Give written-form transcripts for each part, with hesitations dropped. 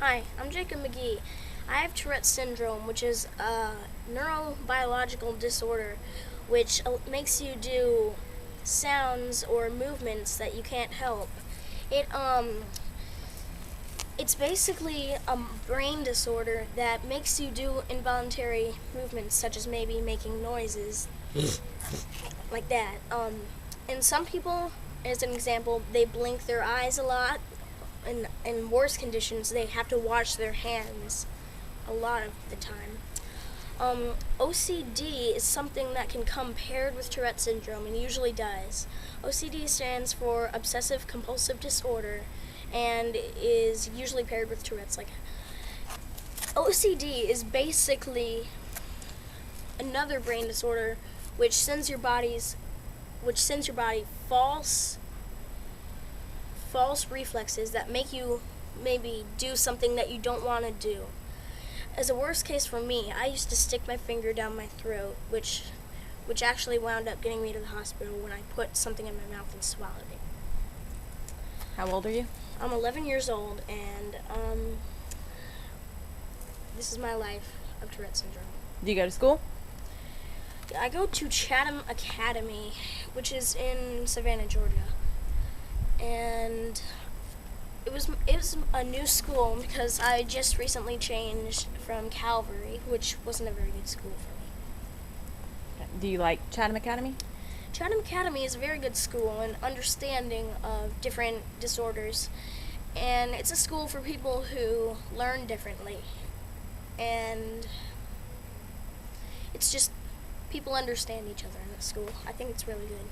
Hi, I'm Jacob McGee. I have Tourettes Syndrome, which is a neurobiological disorder which makes you do sounds or movements that you can't help. It it's basically a brain disorder that makes you do involuntary movements such as maybe making noises like that. And some people, as an example, they blink their eyes a lot. In worse conditions, they have to wash their hands a lot of the time. OCD is something that can come paired with Tourette's syndrome, and usually does. OCD stands for Obsessive Compulsive Disorder, and is usually paired with Tourette's. Like, OCD is basically another brain disorder which sends your body false reflexes that make you maybe do something that you don't want to do. As a worst case for me, I used to stick my finger down my throat, which actually wound up getting me to the hospital when I put something in my mouth and swallowed it. How old are you? I'm 11 years old, and this is my life of Tourette's syndrome. Do you go to school? I go to Chatham Academy, which is in Savannah, Georgia. And it was a new school because I just recently changed from Calvary, which wasn't a very good school for me. Do you like Chatham Academy? Chatham Academy is a very good school and understanding of different disorders, and it's a school for people who learn differently, and it's just people understand each other in the school. I think it's really good.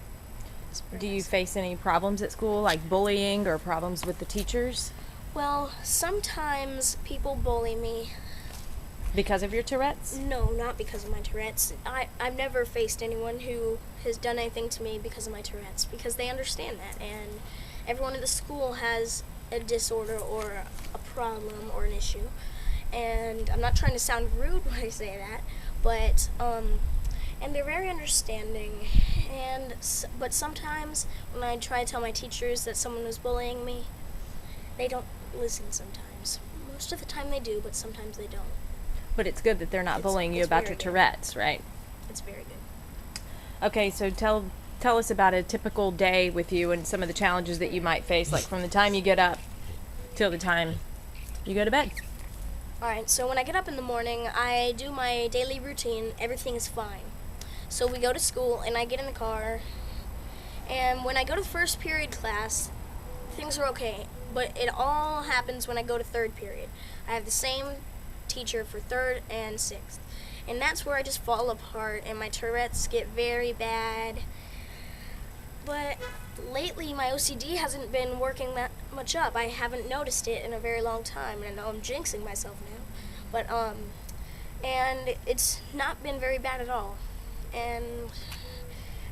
Do you face any problems at school, like bullying or problems with the teachers? Well, sometimes people bully me. Because of your Tourette's? No, not because of my Tourette's. I've never faced anyone who has done anything to me because of my Tourette's, because they understand that, and everyone in the school has a disorder or a problem or an issue. And I'm not trying to sound rude when I say that, but and they're very understanding. But sometimes when I try to tell my teachers that someone was bullying me, they don't listen sometimes. Most of the time they do, but sometimes they don't. But it's good that they're not bullying you about your Tourette's, right? It's very good. Okay, so tell us about a typical day with you and some of the challenges that you might face, like from the time you get up till the time you go to bed. Alright, so when I get up in the morning, I do my daily routine. Everything is fine. So we go to school, and I get in the car, and when I go to first period class, things are okay, but it all happens when I go to third period. I have the same teacher for third and sixth, and that's where I just fall apart, and my Tourette's get very bad. But lately, my OCD hasn't been working that much up. I haven't noticed it in a very long time, and I know I'm jinxing myself now, but and it's not been very bad at all. And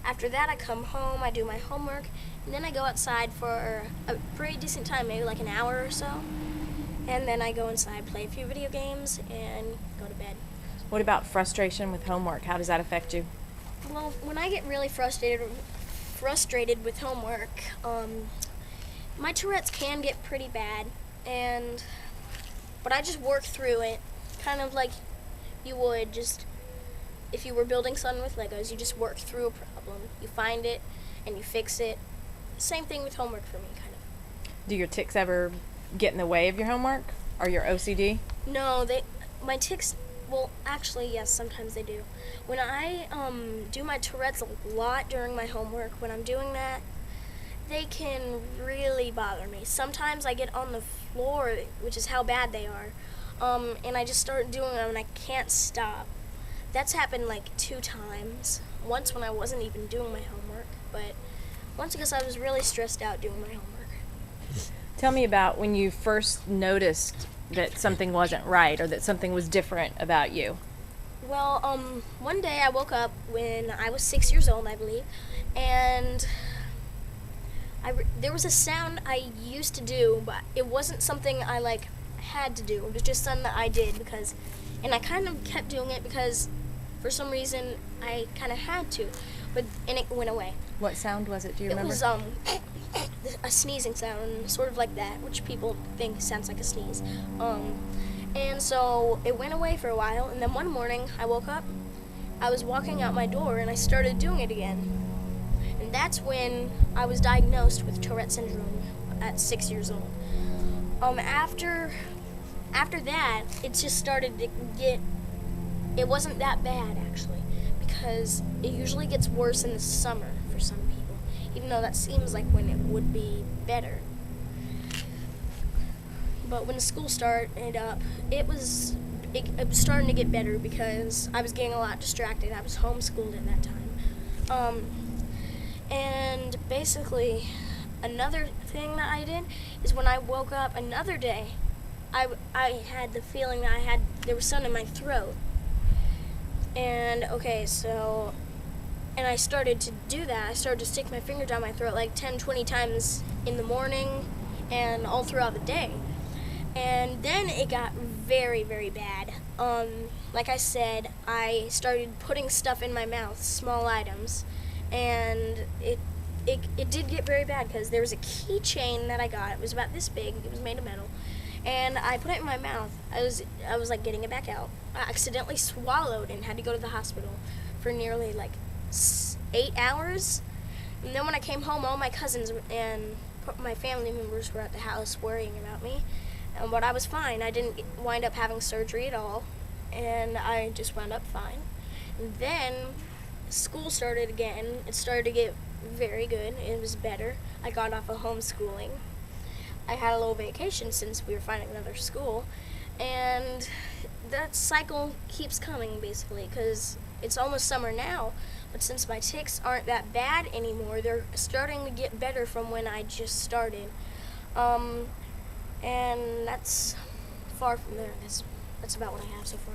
after that, I come home, I do my homework, and then I go outside for a pretty decent time, maybe like an hour or so. And then I go inside, play a few video games, and go to bed. What about frustration with homework? How does that affect you? Well, when I get really frustrated with homework, my Tourette's can get pretty bad, but I just work through it, kind of like you would just if you were building something with Legos. You just work through a problem. You find it, and you fix it. Same thing with homework for me, kind of. Do your tics ever get in the way of your homework or your OCD? No, my tics, well, actually, yes, sometimes they do. When I do my Tourette's a lot during my homework, when I'm doing that, they can really bother me. Sometimes I get on the floor, which is how bad they are, and I just start doing them, and I can't stop. That's happened like 2 times. Once when I wasn't even doing my homework, but once because I was really stressed out doing my homework. Tell me about when you first noticed that something wasn't right or that something was different about you. Well, one day I woke up when I was 6 years old, I believe, and there was a sound I used to do, but it wasn't something I had to do. It was just something that I did and I kind of kept doing it because for some reason I kind of had to, and it went away. What sound was it? Do you remember? It was a sneezing sound, sort of like that, which people think sounds like a sneeze. And so it went away for a while, and then one morning I woke up, I was walking out my door, and I started doing it again. And that's when I was diagnosed with Tourettes Syndrome at 6 years old. After that, it just started to get, it wasn't that bad actually, because it usually gets worse in the summer for some people, even though that seems like when it would be better. But when the school started up, it was starting to get better because I was getting a lot distracted. I was homeschooled at that time. And basically, another thing that I did is when I woke up another day, I had the feeling that there was something in my throat. And and I started to do that. I started to stick my finger down my throat like 10, 20 times in the morning and all throughout the day. And then it got very, very bad. Like I said, I started putting stuff in my mouth, small items, and it did get very bad because there was a keychain that I got. It was about this big. It was made of metal, and I put it in my mouth. I was like getting it back out. I accidentally swallowed and had to go to the hospital for nearly like 8 hours. And then when I came home, all my cousins and my family members were at the house worrying about me. But I was fine. I didn't wind up having surgery at all, and I just wound up fine. And then school started again. It started to get very good. It was better. I got off of homeschooling. I had a little vacation since we were finding another school, and that cycle keeps coming basically because it's almost summer now. But since my tics aren't that bad anymore, they're starting to get better from when I just started. And that's far from there. That's about what I have so far.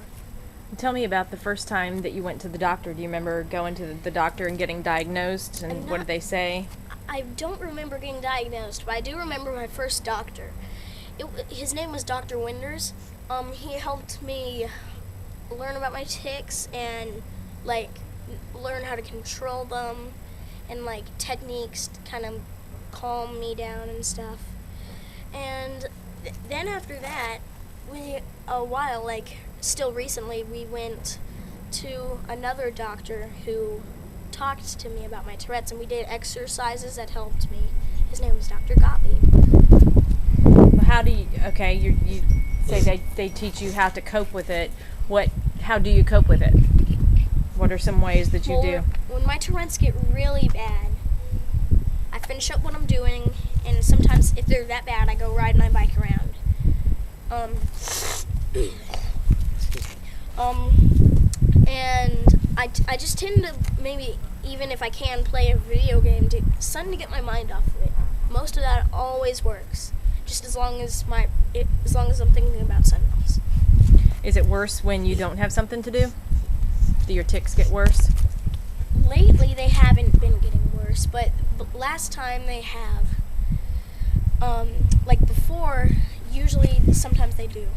Tell me about the first time that you went to the doctor. Do you remember going to the doctor and getting diagnosed, and what did they say? I don't remember getting diagnosed, but I do remember my first doctor. His name was Dr. Winders. He helped me learn about my tics and learn how to control them and techniques to kind of calm me down and stuff. And then after that, still recently, we went to another doctor who talked to me about my Tourette's, and we did exercises that helped me. His name was Dr. Gottlieb. How do you, you say they teach you how to cope with it. How do you cope with it? What are some ways that you do? When my Tourette's get really bad, I finish up what I'm doing, and sometimes if they're that bad, I go ride my bike around. And I just tend to maybe, even if I can, play a video game something to get my mind off of it. Most of that always works, just as long as I'm thinking about something else. Is it worse when you don't have something to do? Do your tics get worse? Lately, they haven't been getting worse, but last time they have. Before, usually, sometimes they do.